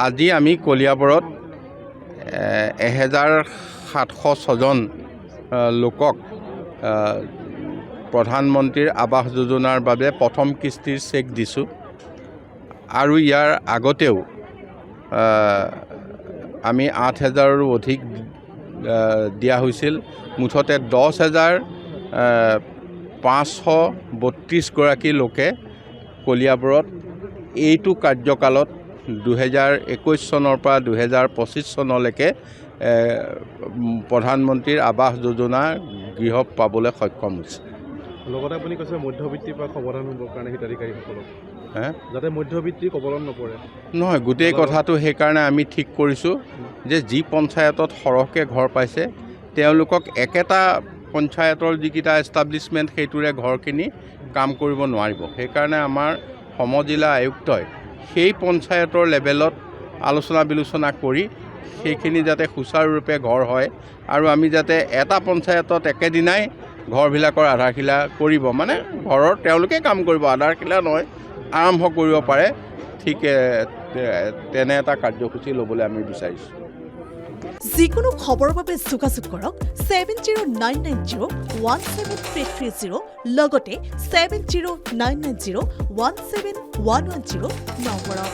আজি আমি কলিয়াবৰত 1706জন লোকক প্ৰধানমন্ত্ৰীৰ আৱাস যোজনাৰ বাবে প্ৰথম কিস্তিৰ চেক দিছোঁ আৰু ইয়াৰ আগতেও আমি 8,000ৰো অধিক দিয়া হৈছিল। মুঠতে 10,532 গৰাকী লোকে কলিয়াবৰত এইটো কাৰ্যকালত 2021 চনৰ পৰা 2025 চনলৈকে প্ৰধানমন্ত্ৰীৰ আৱাস যোজনা গৃহ পাবলৈ সক্ষম হৈছে। লগতে আপুনি কৈছে মধ্যবিত্তিৰ পৰা সমাধান হ'বৰ কাৰণে হিতাধিকাৰীসকলক যাতে মধ্যবিত্তি কবলত নপৰে। নহয়, গোটেই কথাটো সেইকাৰণে আমি ঠিক কৰিছোঁ যে যি পঞ্চায়তত সৰহকৈ ঘৰ পাইছে তেওঁলোকক একেটা পঞ্চায়তৰ যিকেইটা এষ্টাব্লিছমেণ্ট সেইটোৰে ঘৰখিনি কাম কৰিব নোৱাৰিব। সেইকাৰণে আমাৰ সমজিলা আয়ুক্তই সেই পঞ্চায়তৰ লেভেলত আলোচনা বিলোচনা কৰি সেইখিনি যাতে সুচাৰুৰূপে ঘৰ হয় আৰু আমি যাতে এটা পঞ্চায়তত একেদিনাই ঘৰবিলাকৰ আধাৰশিলা কৰিব, মানে ঘৰৰ তেওঁলোকে কাম কৰিব, আধাৰশিলা নহয়, আৰম্ভ কৰিব পাৰে, ঠিক তেনে এটা কাৰ্যসূচী ল'বলৈ আমি বিচাৰিছোঁ। যিকোনো খবৰৰ বাবে যোগাযোগ কৰক 7099017330 লগতে 7099017110 নম্বৰত।